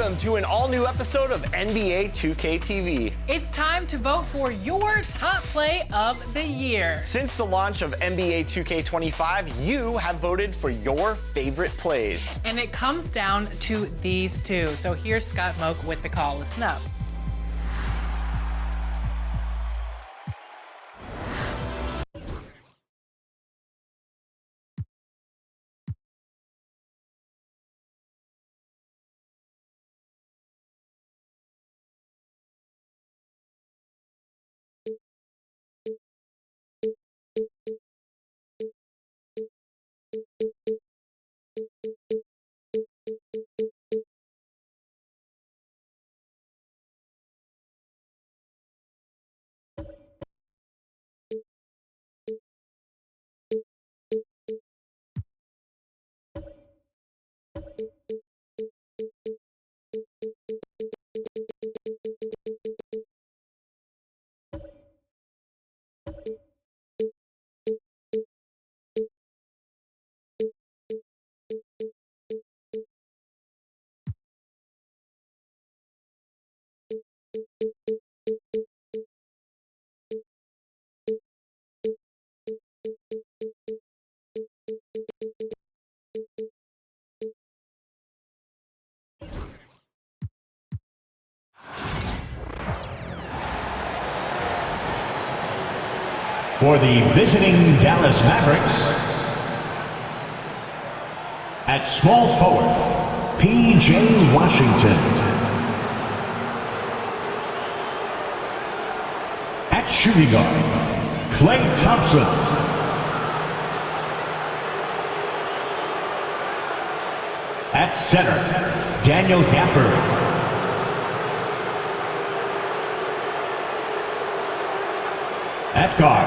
Welcome to an all-new episode of NBA 2K TV. It's time to vote for your top play of the year. Since the launch of NBA 2K25, you have voted for your favorite plays. And it comes down to these two. So here's Scott Moak with the call. Listen up. For the visiting Dallas Mavericks, at small forward, P.J. Washington. At shooting guard, Klay Thompson. At center, Daniel Gafford. At guard,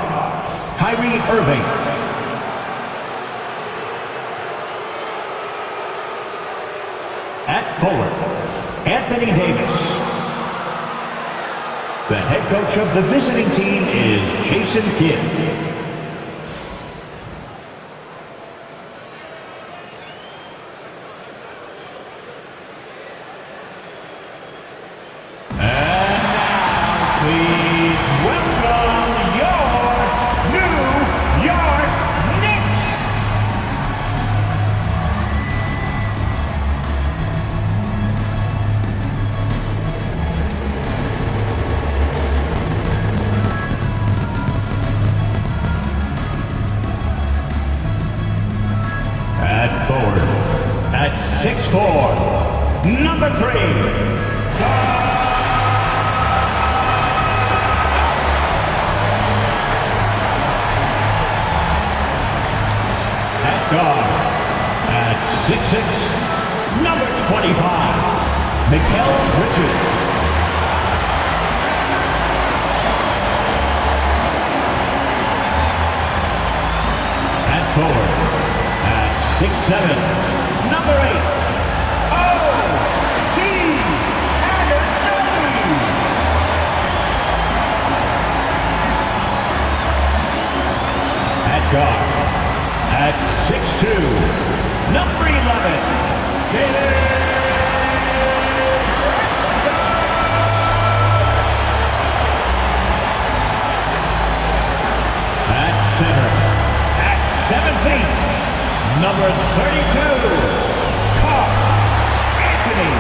Kyrie Irving. At forward, Anthony Davis. The head coach of the visiting team is Jason Kidd. And now, please welcome your New York Knicks. At forward, at 6'4", number 3. At guard, at 6'6", number 25, Mikal Bridges. At forward, at 6'7", number 8, O.G. Anunoby. At guard, at 6'2", number 11, Jalen. At center, at 7 feet, number 32, Karl Anthony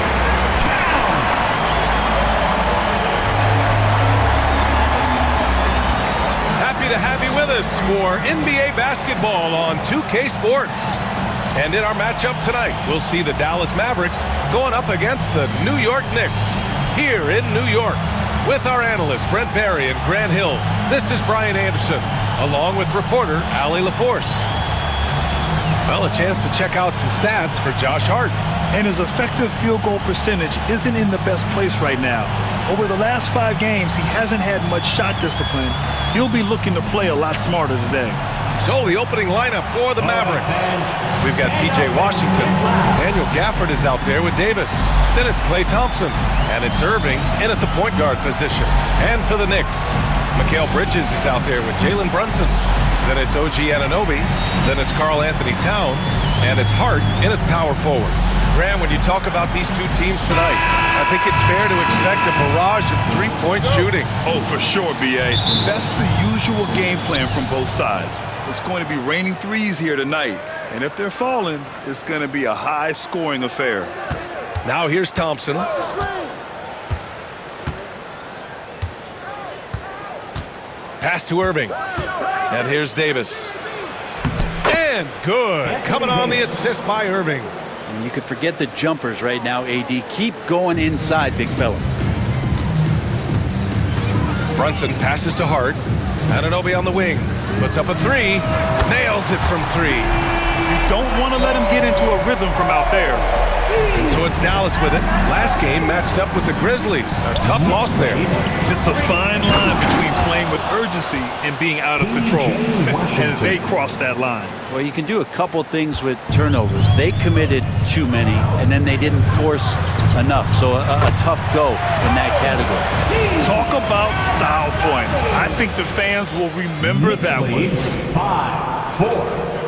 Towns. Happy to have you with us for NBA basketball on 2K Sports. And in our matchup tonight, we'll see the Dallas Mavericks going up against the New York Knicks here in New York. With our analysts, Brent Barry and Grant Hill, this is Brian Anderson, along with reporter Allie LaForce. Well, a chance to check out some stats for Josh Hart. And his effective field goal percentage isn't in the best place right now. Over the last 5 games, he hasn't had much shot discipline. He'll be looking to play a lot smarter today. So the opening lineup for the Mavericks. We've got P.J. Washington. Daniel Gafford is out there with Davis. Then it's Klay Thompson. And it's Irving in at the point guard position. And for the Knicks, Mikal Bridges is out there with Jalen Brunson. Then it's O.G. Anunoby. Then it's Karl Anthony Towns. And it's Hart in at power forward. Grant, when you talk about these two teams tonight, I think it's fair to expect a barrage of three-point shooting. Oh, for sure, B.A. That's the usual game plan from both sides. It's going to be raining threes here tonight. And if they're falling, it's going to be a high-scoring affair. Now here's Thompson. Pass to Irving. And here's Davis. And good. Coming on the assist by Irving. And you could forget the jumpers right now, AD. Keep going inside, big fella. Brunson passes to Hart. Anunoby on the wing. Puts up a three. Nails it from three. You don't want to let him get into a rhythm from out there. And so it's Dallas with it. Last game matched up with the Grizzlies. A tough loss there. It's a fine line between playing with urgency and being out of control. And they crossed that line. Well, you can do a couple things with turnovers. They committed too many, and then they didn't force enough. So a tough go in that category. Talk about style points. I think the fans will remember that one. 5-4.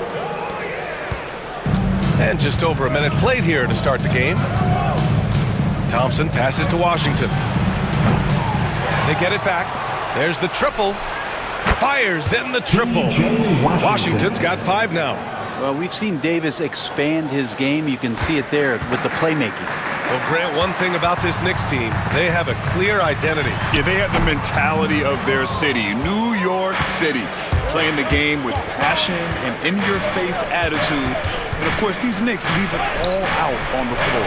And just over a minute played here to start the game. Thompson passes to Washington. They get it back. There's the triple. Fires in the triple. Washington's got 5 now. Well, we've seen Davis expand his game. You can see it there with the playmaking. Well, Grant, one thing about this Knicks team, they have a clear identity. Yeah, they have the mentality of their city, New York City, playing the game with passion and in-your-face attitude. And, of course, these Knicks leave it all out on the floor.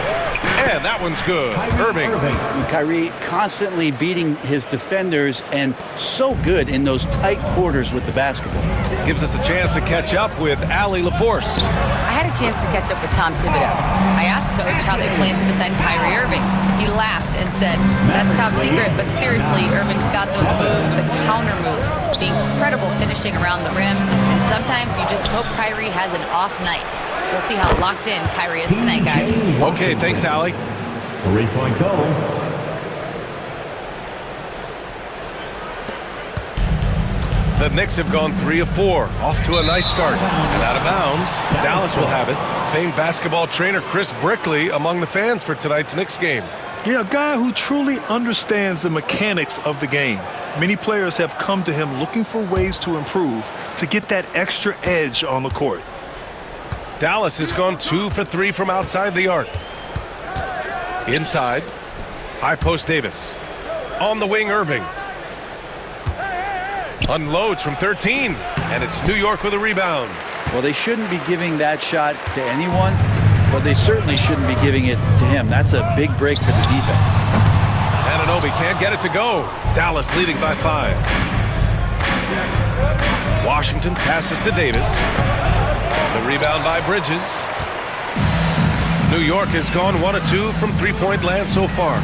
And that one's good. Irving. And Kyrie constantly beating his defenders and so good in those tight quarters with the basketball. Gives us a chance to catch up with Allie LaForce. I had a chance to catch up with Tom Thibodeau. I asked Coach how they plan to defend Kyrie Irving. He laughed and said, "That's top secret, but seriously, Irving's got those moves, the counter moves, the incredible finishing around the rim, and sometimes you just hope Kyrie has an off night." We'll see how locked in Kyrie is tonight, guys. Okay, thanks, Allie. 3-point goal. The Knicks have gone 3 of 4, off to a nice start. And out of bounds, Dallas will have it. Famed basketball trainer Chris Brickley among the fans for tonight's Knicks game. Yeah, a guy who truly understands the mechanics of the game. Many players have come to him looking for ways to improve, to get that extra edge on the court. Dallas has gone 2 for 3 from outside the arc. Inside, high post Davis. On the wing, Irving. Unloads from 13, and it's New York with a rebound. Well, they shouldn't be giving that shot to anyone, but they certainly shouldn't be giving it to him. That's a big break for the defense. Anunoby can't get it to go. Dallas leading by 5. Washington passes to Davis. The rebound by Bridges. New York has gone 1 of 2 from three-point land so far.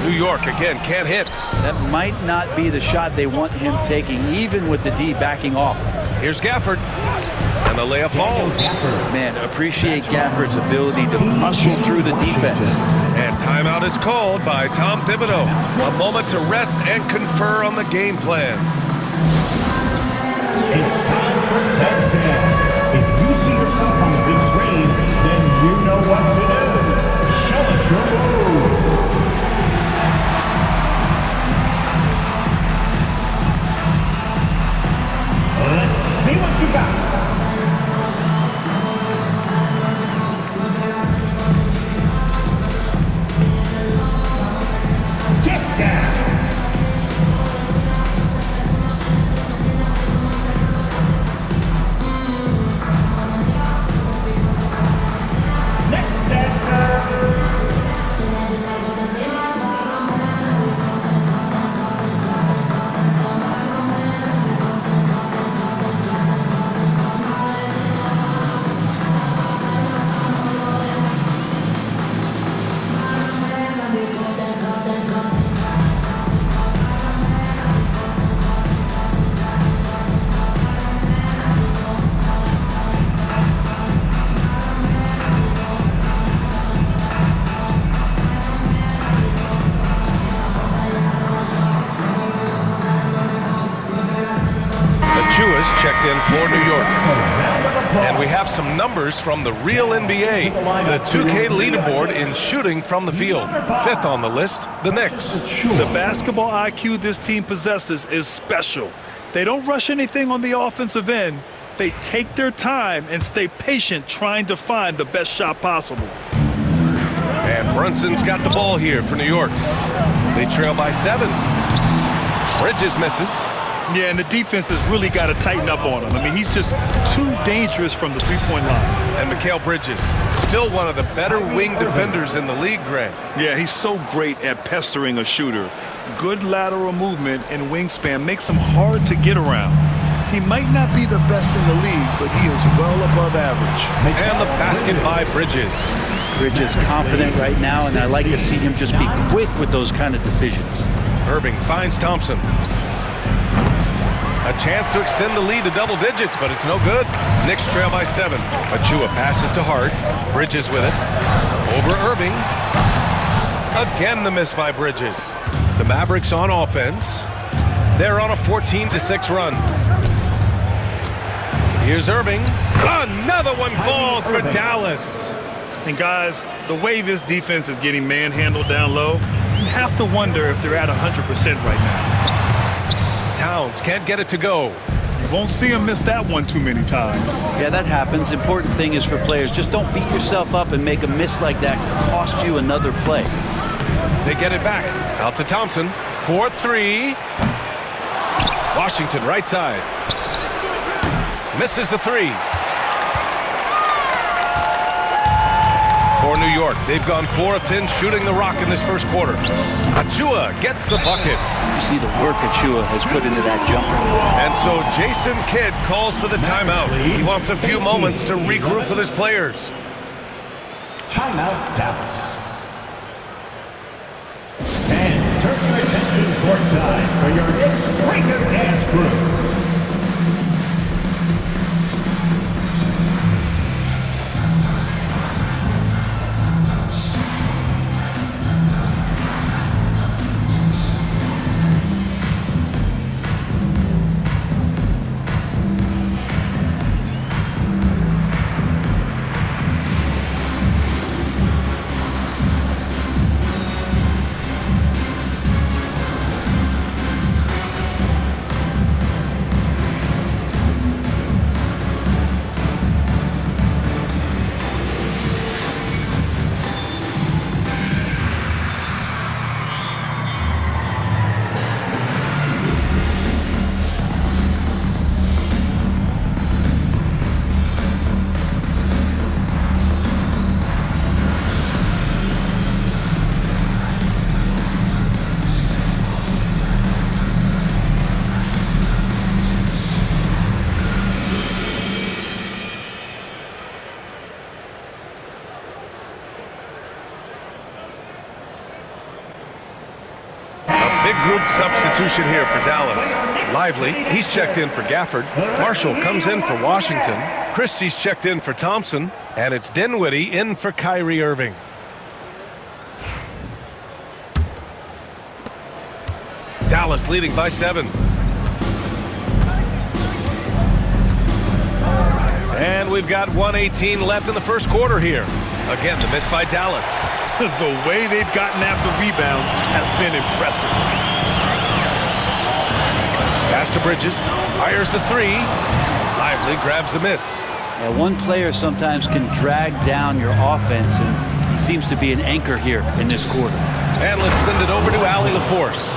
New York, again, can't hit. That might not be the shot they want him taking, even with the D backing off. Here's Gafford. And the layup falls. Man, appreciate Gafford's ability to muscle through the defense. And timeout is called by Tom Thibodeau. A moment to rest and confer on the game plan. It's time for touchdown. If you see yourself on the big screen, then you know what to do. Show us your move. Let's see what you got. Get down. Next dancer. Checked in for New York. Round of And we have some numbers from the real NBA. The 2K leaderboard in shooting from the field. 5th on the list, the Knicks. The basketball IQ this team possesses is special. They don't rush anything on the offensive end. They take their time and stay patient trying to find the best shot possible. And Brunson's got the ball here for New York. They trail by 7. Bridges misses. Yeah, and the defense has really got to tighten up on him. I mean, he's just too dangerous from the three-point line. And Mikal Bridges, still one of the better wing defenders in the league, Grant. Yeah, he's so great at pestering a shooter. Good lateral movement and wingspan makes him hard to get around. He might not be the best in the league, but he is well above average. And the basket by Bridges. Bridges confident right now, and I like to see him just be quick with those kind of decisions. Irving finds Thompson. A chance to extend the lead to double digits, but it's no good. Knicks trail by 7. Achua passes to Hart. Bridges with it. Over Irving. Again the miss by Bridges. The Mavericks on offense. They're on a 14-6 run. Here's Irving. Another one falls for Dallas. And guys, the way this defense is getting manhandled down low, you have to wonder if they're at 100% right now. Towns can't get it to go. You won't see him miss that one too many times. Yeah, that happens. Important thing is for players, just don't beat yourself up and make a miss like that cost you another play. They get it back. Out to Thompson. 4-3. Washington right side. Misses the 3. For New York, they've gone 4 of 10 shooting the rock in this first quarter. Achua gets the bucket. You see the work Achua has put into that jumper. And so Jason Kidd calls for the timeout. He wants a few moments to regroup with his players. Timeout, Dallas. And turn your attention courtside for your Knicks breaker dance group. Big group substitution here for Dallas. Lively, he's checked in for Gafford. Marshall comes in for Washington. Christie's checked in for Thompson. And it's Dinwiddie in for Kyrie Irving. Dallas leading by 7. And we've got 1:18 left in the first quarter here. Again, the miss by Dallas. The way they've gotten after rebounds has been impressive. Pass to Bridges. Fires the 3. Lively grabs a miss. Yeah, one player sometimes can drag down your offense, and he seems to be an anchor here in this quarter. And let's send it over to Allie LaForce.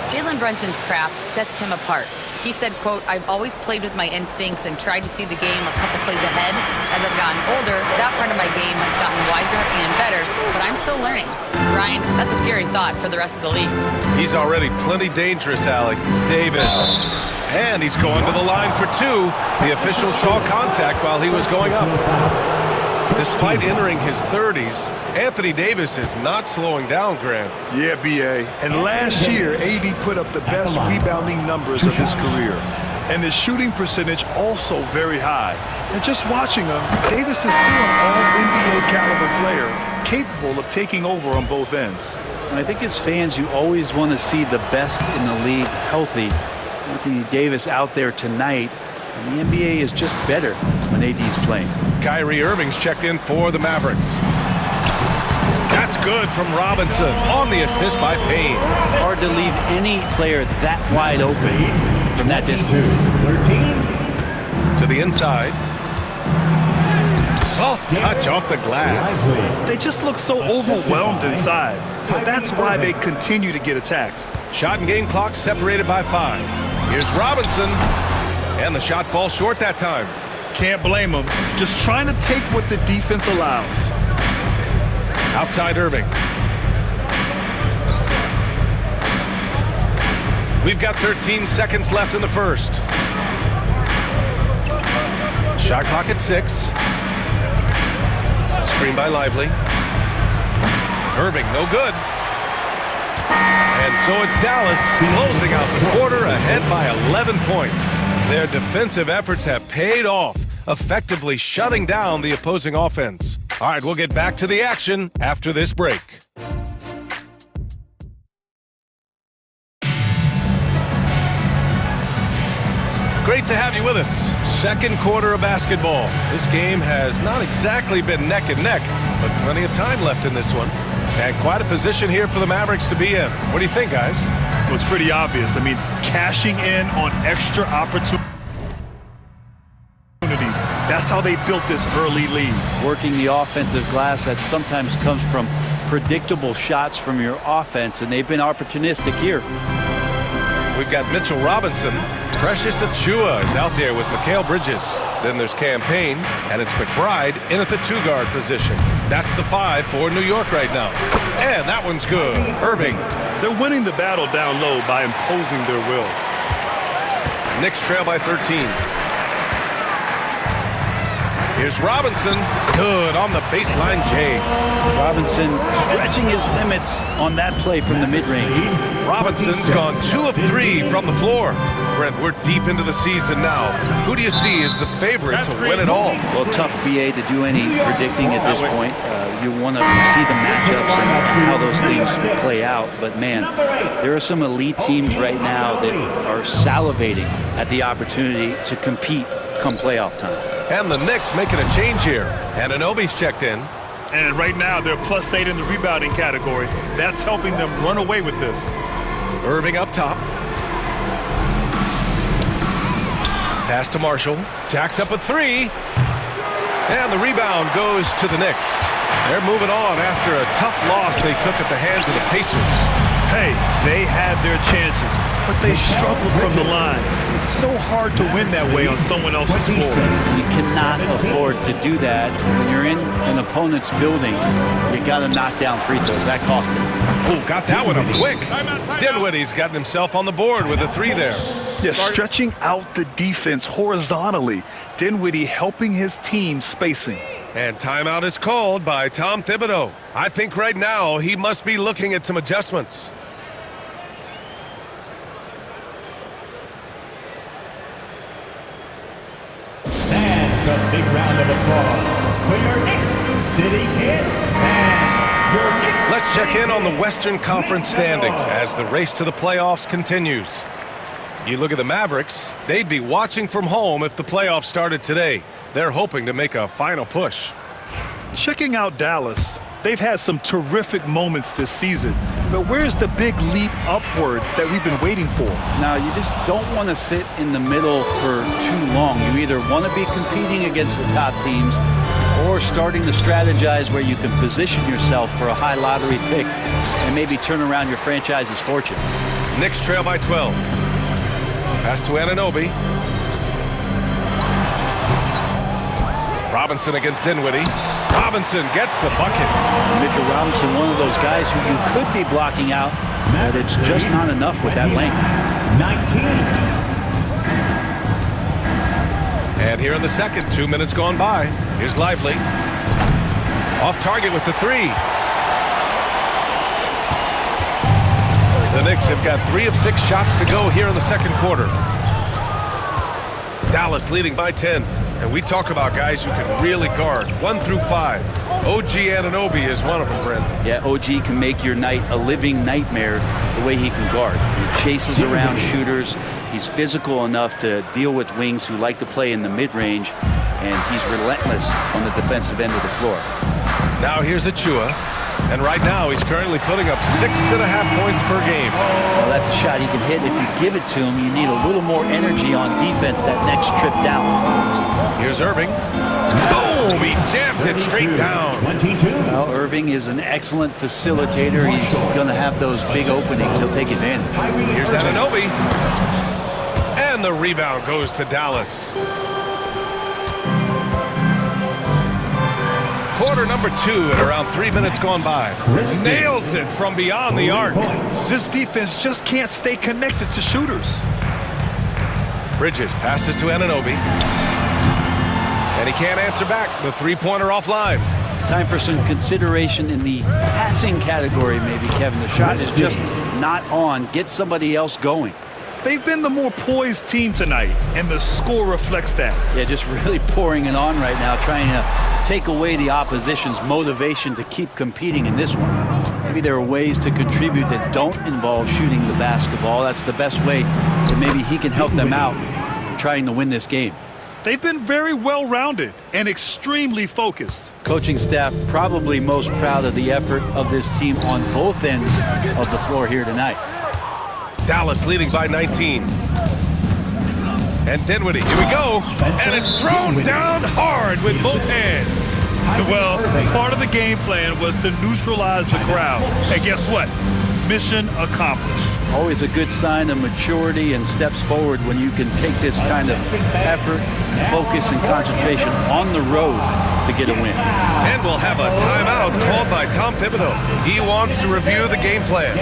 Jalen Brunson's craft sets him apart. He said, quote, "I've always played with my instincts and tried to see the game a couple plays ahead. As I've gotten older, that part of my game has gotten wiser and better, but I'm still learning." Brian, that's a scary thought for the rest of the league. He's already plenty dangerous, Alec. Davis. And he's going to the line for 2. The official saw contact while he was going up. Despite entering his 30s, Anthony Davis is not slowing down, Grant. Yeah, B.A. And last year, AD put up the best rebounding numbers of his career. And his shooting percentage also very high. And just watching him, Davis is still an all-NBA caliber player, capable of taking over on both ends. And I think as fans, you always want to see the best in the league healthy. Anthony Davis out there tonight, and the NBA is just better when when AD's playing. Kyrie Irving's checked in for the Mavericks. That's good from Robinson on the assist by Payne. Hard to leave any player that wide open from that distance. 13. To the inside. Soft touch off the glass. They just look so overwhelmed inside. But that's why they continue to get attacked. Shot and game clock separated by 5. Here's Robinson. And the shot falls short that time. Can't blame them. Just trying to take what the defense allows. Outside Irving. We've got 13 seconds left in the first. Shot clock at 6. Screen by Lively. Irving, no good. And so it's Dallas closing out the quarter ahead by 11 points. Their defensive efforts have paid off, effectively shutting down the opposing offense. All right, we'll get back to the action after this break. Great to have you with us. Second quarter of basketball. This game has not exactly been neck and neck, but plenty of time left in this one. And quite a position here for the Mavericks to be in. What do you think, guys? Well, it's pretty obvious. I mean, cashing in on extra opportunities. That's how they built this early lead. Working the offensive glass that sometimes comes from predictable shots from your offense, and they've been opportunistic here. We've got Mitchell Robinson. Precious Achua is out there with Mikal Bridges. Then there's Campaign, and it's McBride in at the 2-guard position. That's the 5 for New York right now. And that one's good. Irving. They're winning the battle down low by imposing their will. Knicks trail by 13. Here's Robinson. Good on the baseline J. Robinson stretching his limits on that play from the mid-range. Robinson's gone 2 of 3 from the floor. Brent, we're deep into the season now. Who do you see as the favorite to win it all? Well, tough, BA, to do any predicting at this point. You want to see the matchups and how those things play out. But, man, there are some elite teams right now that are salivating at the opportunity to compete come playoff time. And the Knicks making a change here. And Anunoby's checked in. And right now, they're +8 in the rebounding category. That's helping them run away with this. Irving up top. Pass to Marshall. Jacks up a 3. And the rebound goes to the Knicks. They're moving on after a tough loss they took at the hands of the Pacers. Hey, they had their chances, but they struggled from the line. It's so hard to win that way on someone else's floor. You cannot afford to do that. When you're in an opponent's building, you got to knock down free throws. That cost him. Oh, got that one up quick. Dinwiddie's gotten himself on the board with a 3 there. Yeah, stretching out the defense horizontally. Dinwiddie helping his team spacing. And timeout is called by Tom Thibodeau. I think right now he must be looking at some adjustments. And a big round of applause for your Knicks City Kid and your Knicks. Let's check in on the Western Conference standings as the race to the playoffs continues. You look at the Mavericks, they'd be watching from home if the playoffs started today. They're hoping to make a final push. Checking out Dallas, they've had some terrific moments this season. But where's the big leap upward that we've been waiting for? Now, you just don't want to sit in the middle for too long. You either want to be competing against the top teams or starting to strategize where you can position yourself for a high lottery pick and maybe turn around your franchise's fortunes. Knicks trail by 12. Pass to Anunoby. Robinson against Dinwiddie. Robinson gets the bucket. Mitchell Robinson, one of those guys who you could be blocking out, but it's just not enough with that length. 19. And here in the second, 2 minutes gone by. Here's Lively. Off target with the 3. The Knicks have got 3 of 6 shots to go here in the second quarter. Dallas leading by 10. And we talk about guys who can really guard 1 through 5. OG Anunoby is one of them, Brent. Yeah, OG can make your night a living nightmare the way he can guard. He chases around shooters. He's physical enough to deal with wings who like to play in the mid-range, and he's relentless on the defensive end of the floor. Now here's Achua, and right now he's currently putting up 6.5 points per game. Well, that's a shot he can hit. If you give it to him, you need a little more energy on defense that next trip down. Here's Irving. Boom! He jams it straight down. Well, Irving is an excellent facilitator. He's going to have those big openings. He'll take advantage. Here's Anunoby. And the rebound goes to Dallas. Quarter number 2 at around 3 minutes gone by. Nails it from beyond the arc. This defense just can't stay connected to shooters. Bridges passes to Anunoby. And he can't answer back. The three-pointer offline. Time for some consideration in the passing category, maybe, Kevin. The shot is just not on. Get somebody else going. They've been the more poised team tonight, and the score reflects that. Yeah, just really pouring it on right now, trying to take away the opposition's motivation to keep competing in this one. Maybe there are ways to contribute that don't involve shooting the basketball. That's the best way that maybe he can help them out in trying to win this game. They've been very well-rounded and extremely focused. Coaching staff probably most proud of the effort of this team on both ends of the floor here tonight. Dallas leading by 19. And Dinwiddie, here we go. And it's thrown down hard with both hands. Well, part of the game plan was to neutralize the crowd. And guess what? Mission accomplished. Always a good sign of maturity and steps forward when you can take this kind of effort, focus, and concentration on the road to get a win. And we'll have a timeout called by Tom Thibodeau. He wants to review the game plan.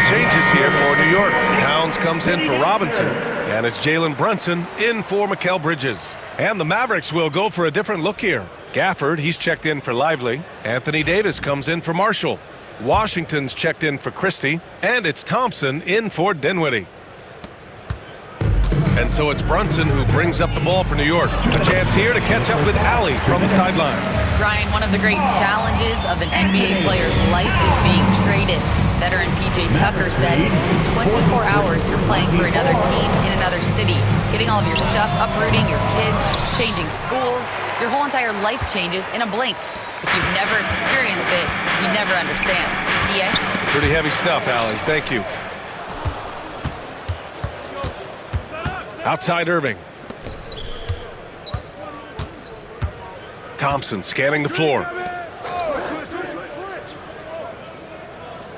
Changes here for New York. Towns comes in for Robinson, and it's Jalen Brunson in for Mikal Bridges. And the Mavericks will go for a different look here. Gafford, he's checked in for Lively. Anthony Davis comes in for Marshall. Washington's checked in for Christie, and it's Thompson in for Dinwiddie. And so it's Brunson who brings up the ball for New York. A chance here to catch up with Allie from the sideline. Brian, one of the great challenges of an NBA player's life is being traded. Veteran P.J. Tucker said, in 24 hours, you're playing for another team in another city, getting all of your stuff, uprooting your kids, changing schools. Your whole entire life changes in a blink. If you've never experienced it, you never understand. EA? Pretty heavy stuff, Allie. Thank you. Outside Irving. Thompson scanning the floor.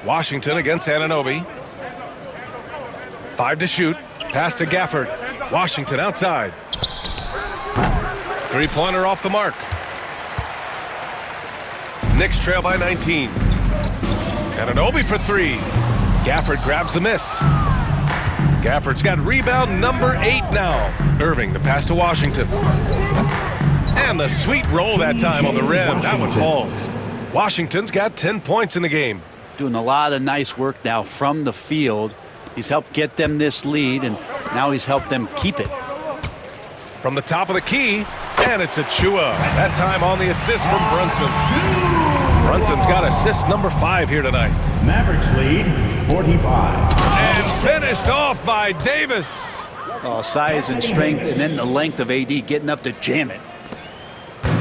Washington against Anunoby. 5 to shoot. Pass to Gafford. Washington outside. Three-pointer off the mark. Knicks trail by 19. Anunoby for 3. Gafford grabs the miss. Gafford's got rebound number 8 now. Irving, the pass to Washington. And the sweet roll that time on the rim. That one falls. Washington's got 10 points in the game. Doing a lot of nice work now from the field. He's helped get them this lead, and now he's helped them keep it. From the top of the key, and it's Achua. That time on the assist from Brunson. Brunson's got assist number 5 here tonight. Mavericks lead 45. And finished off by Davis. Oh, size and strength, and then the length of AD getting up to jam it.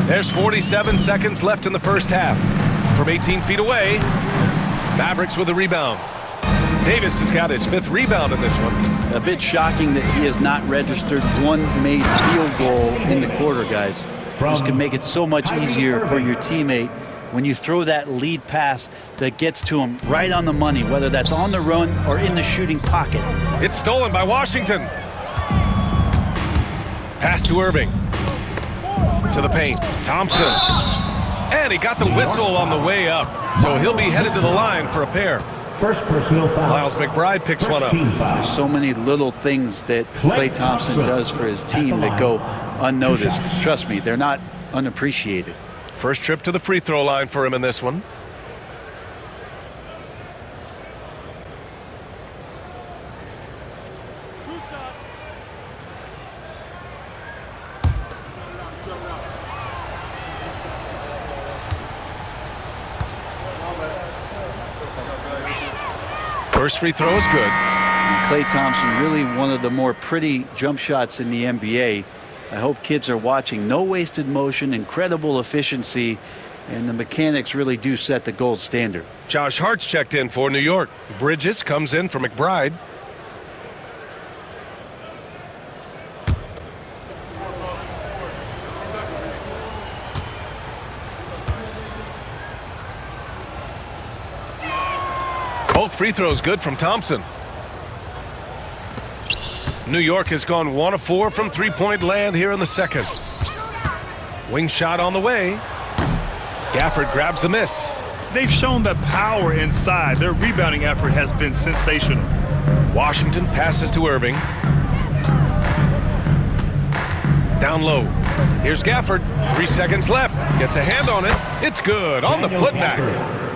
There's 47 seconds left in the first half. From 18 feet away, Mavericks with a rebound. Davis has got his 5th rebound in this one. A bit shocking that he has not registered one made field goal in the quarter, guys. This can make it so much easier for your teammate when you throw that lead pass that gets to him right on the money, whether that's on the run or in the shooting pocket. It's stolen by Washington. Pass to Irving. To the paint. Thompson. And he got the whistle on the way up. So he'll be headed to the line for a pair. First personal foul. Miles McBride picks one up. There's so many little things that Klay Thompson does for his team that go unnoticed. Trust me, they're not unappreciated. First trip to the free throw line for him in this one. First free throw is good. And Klay Thompson, really one of the more pretty jump shots in the NBA. I hope kids are watching. No wasted motion, incredible efficiency, and the mechanics really do set the gold standard. Josh Hart's checked in for New York. Bridges comes in for McBride. Both free throws good from Thompson. New York has gone 1 of 4 from three-point land here in the second. Wing shot on the way. Gafford grabs the miss. They've shown the power inside. Their rebounding effort has been sensational. Washington passes to Irving. Down low. Here's Gafford. 3 seconds left. Gets a hand on it. It's good on the putback.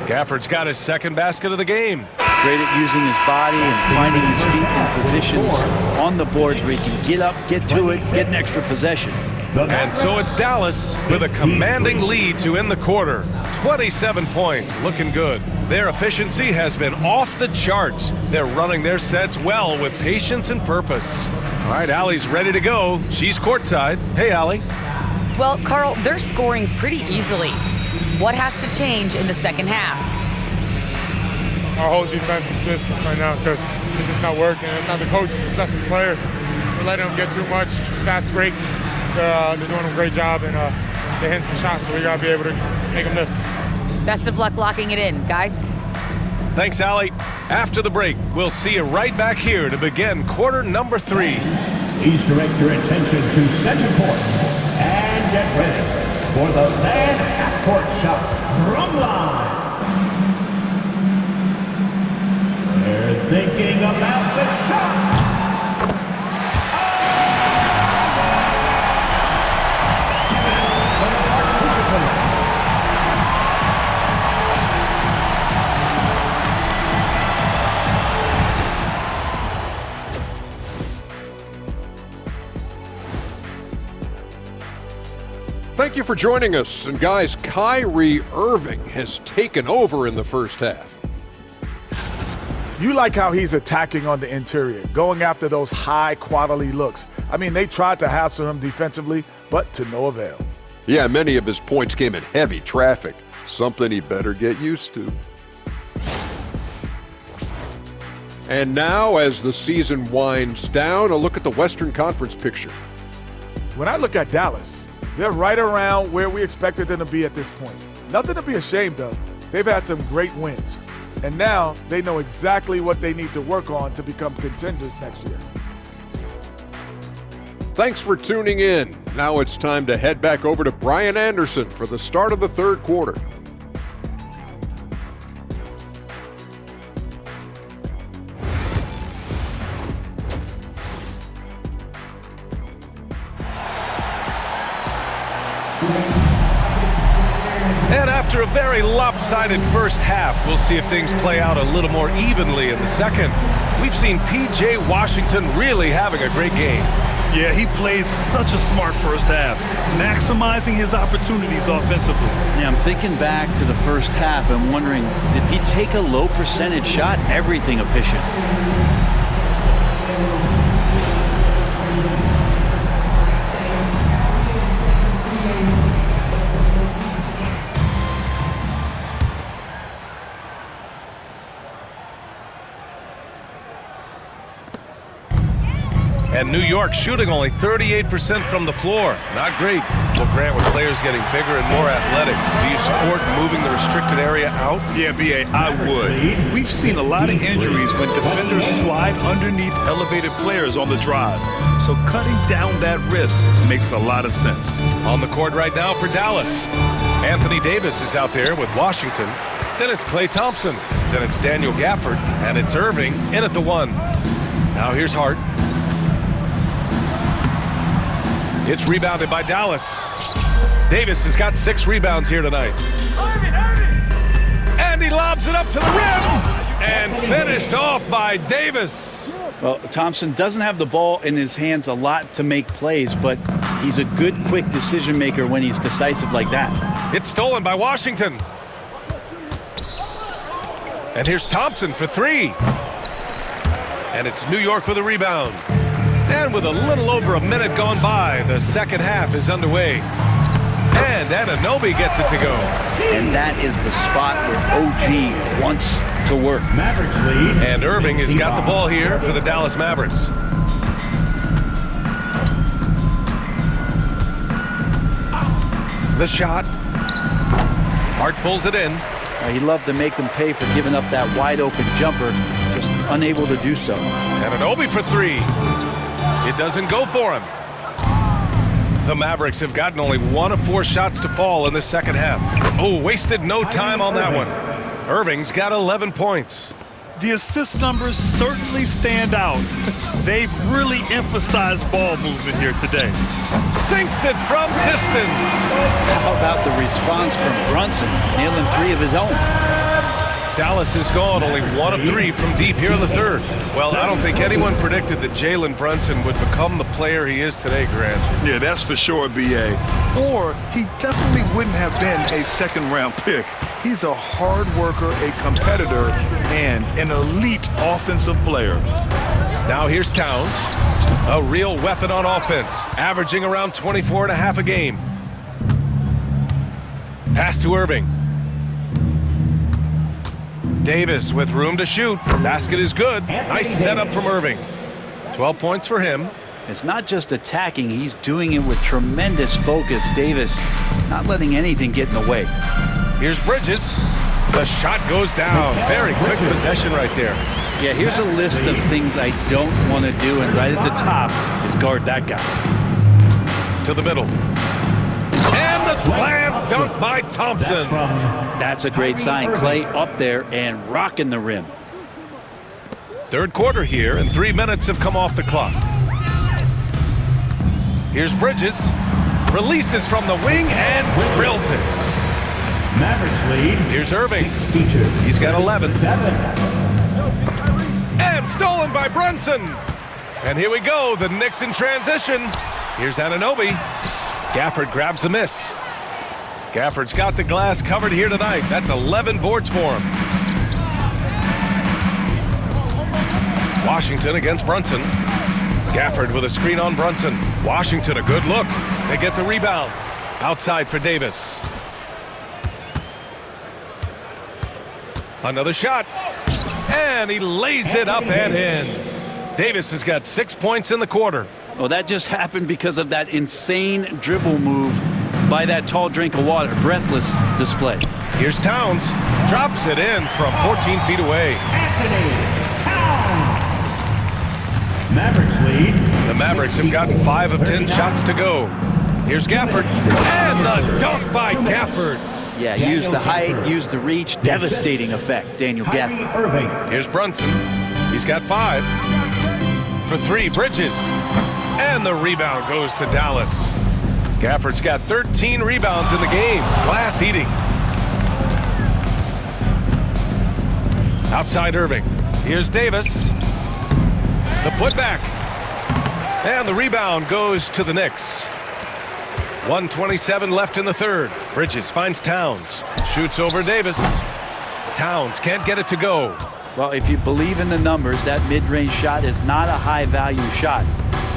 Gafford's got his 2nd basket of the game. Great at using his body and finding his feet in positions on the boards where he can get up, get to it, get an extra possession. And so it's Dallas with a commanding lead to end the quarter. 27 points, looking good. Their efficiency has been off the charts. They're running their sets well with patience and purpose. All right, Allie's ready to go. She's courtside. Hey, Allie. Well, Carl, they're scoring pretty easily. What has to change in the second half? Our whole defensive system right now, because it's just not working. It's not the coaches, it's us as players. We're letting them get too much, fast break. They're doing a great job, and they're hitting some shots, so we got to be able to make them miss. Best of luck locking it in, guys. Thanks, Allie. After the break, we'll see you right back here to begin quarter number 3. Please direct your attention to center court and get ready for the Van Half-Court Shot drum line. They're thinking about the shot. Thank you for joining us. And guys, Kyrie Irving has taken over in the first half. You like how he's attacking on the interior, going after those high-quality looks. I mean, they tried to hassle him defensively, but to no avail. Yeah, many of his points came in heavy traffic, something he better get used to. And now, as the season winds down, a look at the Western Conference picture. When I look at Dallas, they're right around where we expected them to be at this point. Nothing to be ashamed of. They've had some great wins. And now they know exactly what they need to work on to become contenders next year. Thanks for tuning in. Now it's time to head back over to Brian Anderson for the start of the third quarter. And after a very lopsided first half, we'll see if things play out a little more evenly in the second. We've seen P.J. Washington really having a great game. Yeah, he played such a smart first half, maximizing his opportunities offensively. Yeah, I'm thinking back to the first half and wondering, did he take a low percentage shot? Everything efficient. And New York shooting only 38% from the floor. Not great. Well, Grant, with players getting bigger and more athletic, do you support moving the restricted area out? Yeah, B.A., I would. We've seen a lot of injuries when defenders slide underneath elevated players on the drive. So cutting down that risk makes a lot of sense. On the court right now for Dallas. Anthony Davis is out there with Washington. Then it's Klay Thompson. Then it's Daniel Gafford. And it's Irving in at the 1. Now here's Hart. It's rebounded by Dallas. Davis has got 6 rebounds here tonight. And he lobs it up to the rim. And finished off by Davis. Well, Thompson doesn't have the ball in his hands a lot to make plays, but he's a good, quick decision maker when he's decisive like that. It's stolen by Washington. And here's Thompson for 3. And it's New York with a rebound. And with a little over a minute gone by, the second half is underway. And Anunoby gets it to go. And that is the spot where OG wants to work. Mavericks lead. And Irving has got the ball here for the Dallas Mavericks. The shot. Hart pulls it in. He'd love to make them pay for giving up that wide open jumper, just unable to do so. Anunoby for 3. It doesn't go for him. The Mavericks have gotten only 1 of 4 shots to fall in the second half. Oh, wasted no time on that one. Irving's got 11 points. The assist numbers certainly stand out. They've really emphasized ball movement here today. Sinks it from distance. How about the response from Brunson, nailing 3 of his own? Dallas has gone only 1 of 3 from deep here in the third. Well, I don't think anyone predicted that Jalen Brunson would become the player he is today, Grant. Yeah, that's for sure, B.A. Or he definitely wouldn't have been a second-round pick. He's a hard worker, a competitor, and an elite offensive player. Now here's Towns, a real weapon on offense, averaging around 24.5 a game. Pass to Irving. Davis with room to shoot. Basket is good. Nice setup from Irving. 12 points for him. It's not just attacking, he's doing it with tremendous focus. Davis not letting anything get in the way. Here's Bridges. The shot goes down. Very quick possession right there. Yeah, here's a list of things I don't want to do, and right at the top is guard that guy. To the middle. And the slam dunk by Thompson. That's a great sign. Klay up there and rocking the rim. Third quarter here, and 3 minutes have come off the clock. Here's Bridges. Releases from the wing and drills it. Mavericks lead. Here's Irving. 62. He's got 11. 7. And stolen by Brunson. And here we go, the Knicks in transition. Here's Anunoby. Gafford grabs the miss. Gafford's got the glass covered here tonight. That's 11 boards for him. Washington against Brunson. Gafford with a screen on Brunson. Washington, a good look. They get the rebound. Outside for Davis. Another shot. And he lays it up and in. Davis has got 6 points in the quarter. Well, that just happened because of that insane dribble move by that tall drink of water. Breathless display. Here's Towns. Drops it in from 14 feet away. Anthony Towns. Mavericks lead. The Mavericks have gotten 5 of 10 shots to go. Here's Gafford. And the dunk by Gafford. Yeah, use the height, use the reach. Devastating effect, Daniel Gafford. Here's Brunson. He's got 5. For 3, Bridges. And the rebound goes to Dallas. Gafford's got 13 rebounds in the game. Glass eating. Outside Irving. Here's Davis. The putback. And the rebound goes to the Knicks. 1:27 left in the third. Bridges finds Towns. Shoots over Davis. Towns can't get it to go. Well, if you believe in the numbers, that mid-range shot is not a high-value shot,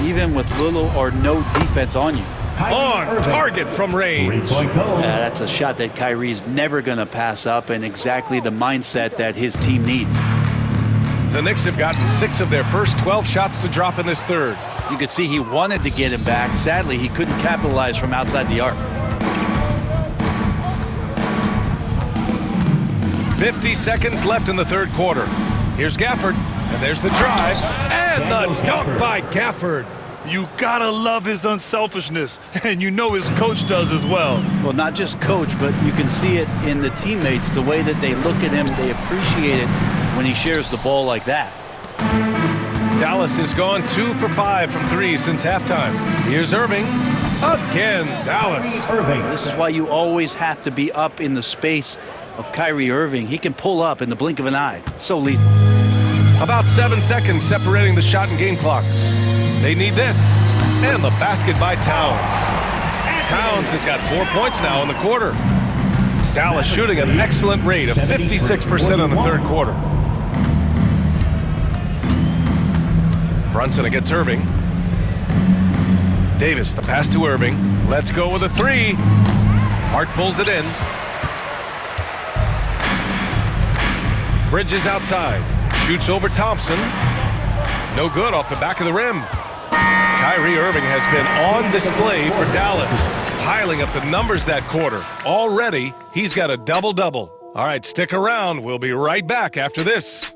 even with little or no defense on you. On target from range. That's a shot that Kyrie's never going to pass up, and exactly the mindset that his team needs. The Knicks have gotten 6 of their first 12 shots to drop in this third. You could see he wanted to get him back. Sadly, he couldn't capitalize from outside the arc. 50 seconds left in the third quarter. Here's Gafford, and there's the drive, and the dunk by Gafford. You gotta love his unselfishness, and you know his coach does as well. Well, not just coach, but you can see it in the teammates, the way that they look at him. They appreciate it when he shares the ball like that. Dallas has gone 2 for 5 from 3 since halftime. Here's Irving. Again, Dallas. This is why you always have to be up in the space of Kyrie Irving. He can pull up in the blink of an eye. So lethal. About 7 seconds separating the shot and game clocks. They need this. And the basket by Towns. Towns has got 4 points now in the quarter. Dallas shooting at an excellent rate of 56% in the third quarter. Brunson against Irving. Davis, the pass to Irving. Let's go with a 3. Hart pulls it in. Bridges outside. Shoots over Thompson. No good off the back of the rim. Kyrie Irving has been on display for Dallas, piling up the numbers that quarter. Already, he's got a double-double. All right, stick around. We'll be right back after this.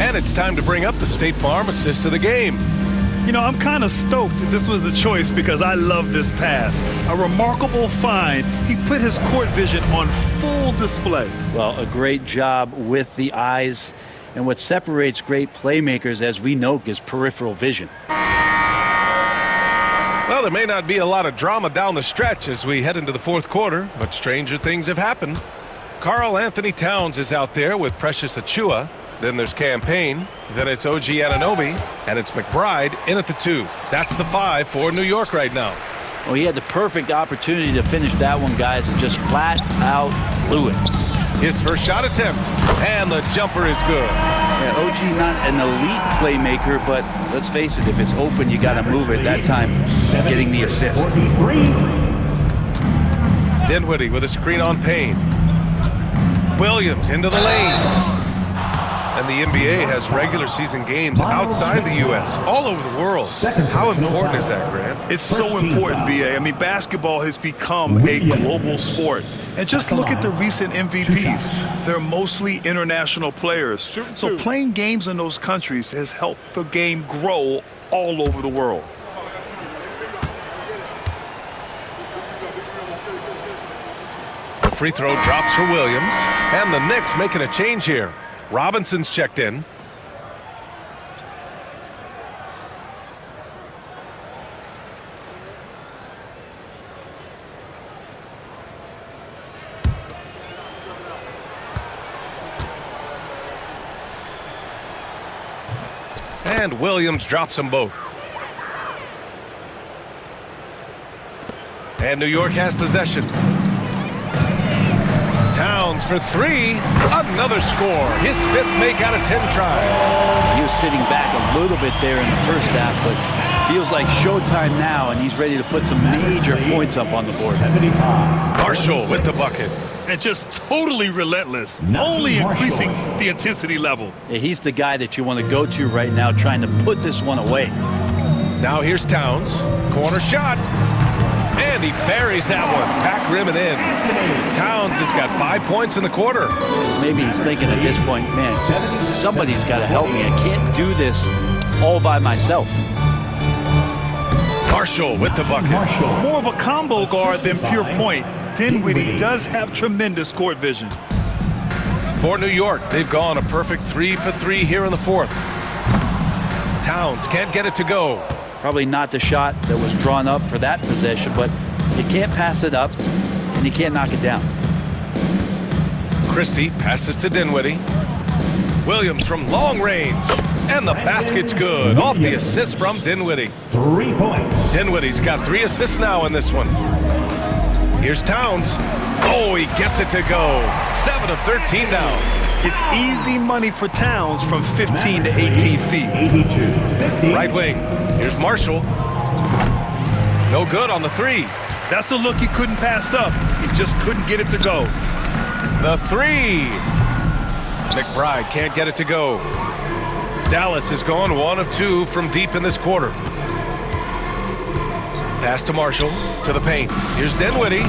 And it's time to bring up the State Farm assist of the game. You know, I'm kind of stoked this was a choice because I love this pass. A remarkable find. He put his court vision on full display. Well, a great job with the eyes. And what separates great playmakers, as we know, is peripheral vision. Well, there may not be a lot of drama down the stretch as we head into the fourth quarter, but stranger things have happened. Karl Anthony Towns is out there with Precious Achiuwa. Then there's Campaign. Then it's OG Anunoby. And it's McBride in at the 2. That's the 5 for New York right now. Well, he had the perfect opportunity to finish that one, guys, and just flat out blew it. His first shot attempt. And the jumper is good. Yeah, OG not an elite playmaker, but let's face it, if it's open, you got to move it. That time, getting the assist. Dinwiddie with a screen on Payne. Williams into the lane. And the NBA has regular season games outside the U.S., all over the world. How important is that, Grant? It's so important, B.A. I mean, basketball has become a global sport. And just look at the recent MVPs. They're mostly international players. So playing games in those countries has helped the game grow all over the world. The free throw drops for Williams. And the Knicks making a change here. Robinson's checked in. And Williams drops them both. And New York has possession. Towns for 3. Another score. His 5th make out of 10 tries. He was sitting back a little bit there in the first half, but feels like showtime now, and he's ready to put some major points up on the board. Marshall with the bucket. And just totally relentless, only increasing the intensity level. Yeah, he's the guy that you want to go to right now, trying to put this one away. Now here's Towns. Corner shot. And he buries that one. Back rim and in. Towns has got 5 points in the quarter. Maybe he's thinking at this point, man, somebody's got to help me. I can't do this all by myself. Marshall with the bucket. More of a combo guard than pure point. Dinwiddie does have tremendous court vision. For New York, they've gone a perfect 3 for 3 here in the fourth. Towns can't get it to go. Probably not the shot that was drawn up for that possession, but You can't pass it up, and you can't knock it down. Christie passes to Dinwiddie. Williams from long range. And the basket's good. Off the assist from Dinwiddie. 3 points. Dinwiddie's got 3 assists now in this one. Here's Towns. Oh, he gets it to go. 7 of 13 now. It's easy money for Towns from 15 to 18 feet. 82-50. Right wing. Here's Marshall. No good on the 3. That's a look he couldn't pass up. He just couldn't get it to go. The 3. McBride can't get it to go. Dallas is going 1 of 2 from deep in this quarter. Pass to Marshall, to the paint. Here's Dinwiddie.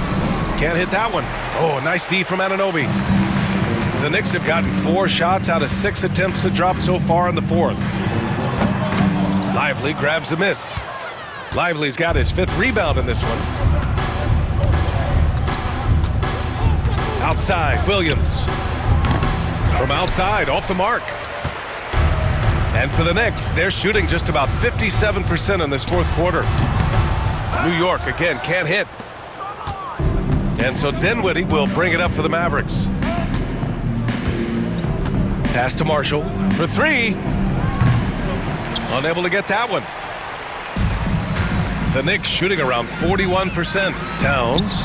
Can't hit that one. Oh, nice D from Anunoby. The Knicks have gotten 4 shots out of 6 attempts to drop so far in the 4th. Lively grabs a miss. Lively's got his 5th rebound in this one. Outside, Williams. From outside, off the mark. And for the Knicks, they're shooting just about 57% in this 4th quarter. New York, again, can't hit. And so Dinwiddie will bring it up for the Mavericks. Pass to Marshall for 3. Unable to get that one. The Knicks shooting around 41%. Towns.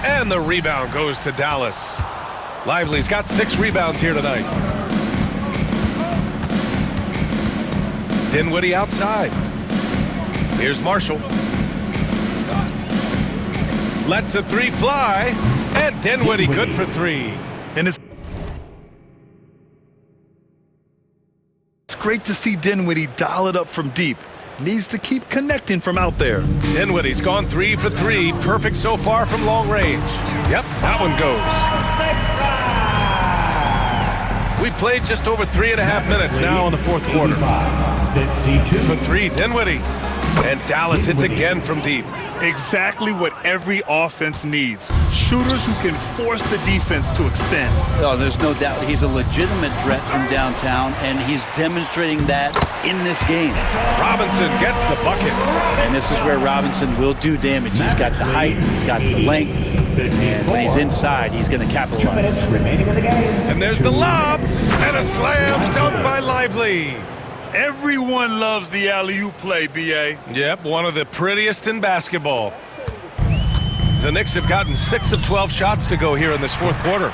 And the rebound goes to Dallas. Lively's got 6 rebounds here tonight. Dinwiddie outside. Here's Marshall. Lets a 3 fly. And Dinwiddie good for 3. And it's great to see Dinwiddie dial it up from deep. Needs to keep connecting from out there. Dinwiddie's gone 3 for 3. Perfect so far from long range. Yep, that one goes. We played just over 3.5 minutes now in the 4th quarter. 52. For 3, Dinwiddie. And Dallas hits again from deep. Exactly what every offense needs. Shooters who can force the defense to extend. Oh, there's no doubt he's a legitimate threat from downtown, and he's demonstrating that in this game. Robinson gets the bucket. And this is where Robinson will do damage. He's got the height, he's got the length, and when he's inside, he's going to capitalize. And there's the lob, and a slam dunk by Lively. Everyone loves the alley-oop play, B.A. Yep, one of the prettiest in basketball. The Knicks have gotten 6 of 12 shots to go here in this 4th quarter.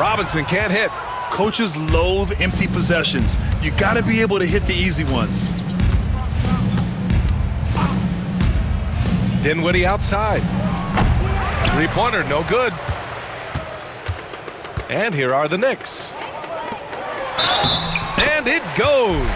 Robinson can't hit. Coaches loathe empty possessions. You got to be able to hit the easy ones. Dinwiddie outside. 3-pointer, no good. And here are the Knicks. And it goes.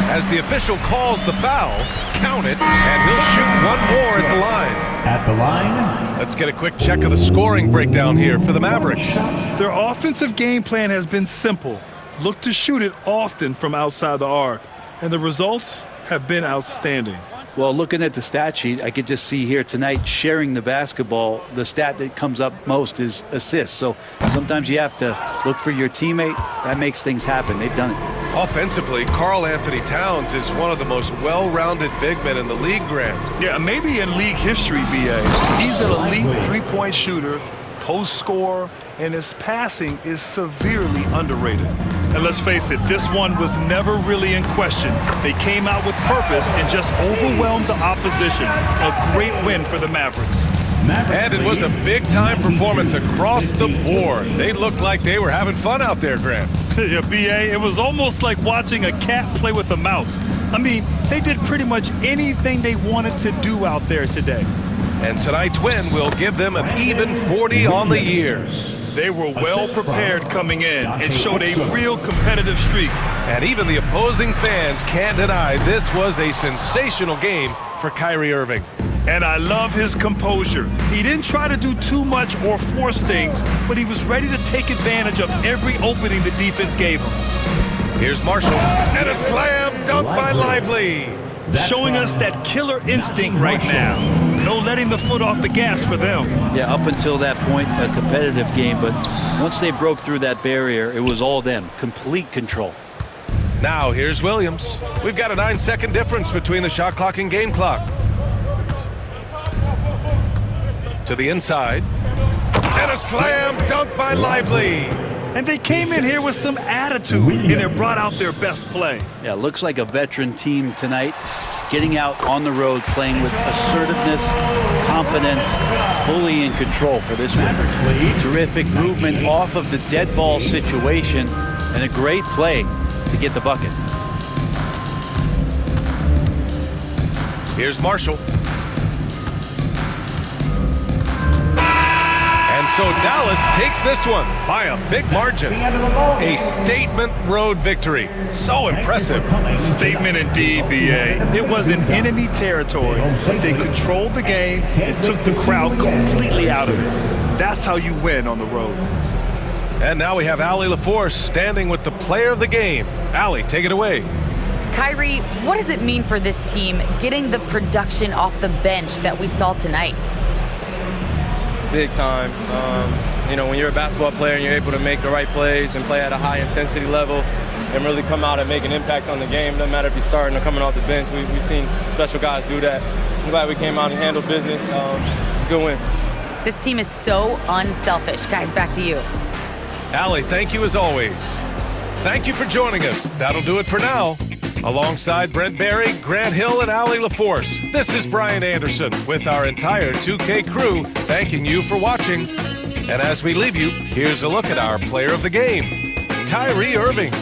As the official calls the foul, count it, and he'll shoot 1 more at the line. At the line. Let's get a quick check of the scoring breakdown here for the Mavericks. Their offensive game plan has been simple. Look to shoot it often from outside the arc. And the results have been outstanding. Well, looking at the stat sheet, I could just see here tonight sharing the basketball. The stat that comes up most is assists. So sometimes you have to look for your teammate. That makes things happen. They've done it. Offensively, Karl Anthony Towns is one of the most well-rounded big men in the league, Grant. Yeah, maybe in league history, B.A. He's an elite 3-point shooter, post scorer, and his passing is severely underrated. And let's face it, this one was never really in question. They came out with purpose and just overwhelmed the opposition. A great win for the Mavericks. And it was a big-time performance across the board. They looked like they were having fun out there, Grant. Yeah, B.A., it was almost like watching a cat play with a mouse. I mean, they did pretty much anything they wanted to do out there today. And tonight's win will give them an even 40 on the year. They were well prepared coming in and showed a real competitive streak. And even the opposing fans can't deny this was a sensational game for Kyrie Irving. And I love his composure. He didn't try to do too much or force things, but he was ready to take advantage of every opening the defense gave him. Here's Marshall, and a slam dunk by Lively. Showing us that killer instinct right now. No letting the foot off the gas for them. Yeah, up until that point, a competitive game, but once they broke through that barrier, it was all them. Complete control. Now here's Williams. We've got a 9-second difference between the shot clock and game clock. To the inside. And a slam dunk by Lively. And they came in here with some attitude, and they brought out their best play. Yeah, looks like a veteran team tonight, getting out on the road, playing with assertiveness, confidence, fully in control for this one. Terrific movement off of the dead ball situation, and a great play to get the bucket. Here's Marshall. And so Dallas takes this one by a big margin. A statement road victory. So impressive. Statement indeed, B.A. It was in enemy territory, but they controlled the game and took the crowd completely out of it. That's how you win on the road. And now we have Allie LaForce standing with the player of the game. Allie, take it away. Kyrie, what does it mean for this team getting the production off the bench that we saw tonight? It's big time. You know, when you're a basketball player and you're able to make the right plays and play at a high intensity level and really come out and make an impact on the game, doesn't matter if you're starting or coming off the bench. We've seen special guys do that. I'm glad we came out and handled business. It's a good win. This team is so unselfish. Guys, back to you. Allie, thank you as always. Thank you for joining us. That'll do it for now. Alongside Brent Barry, Grant Hill, and Allie LaForce, this is Brian Anderson with our entire 2K crew thanking you for watching. And as we leave you, here's a look at our player of the game, Kyrie Irving.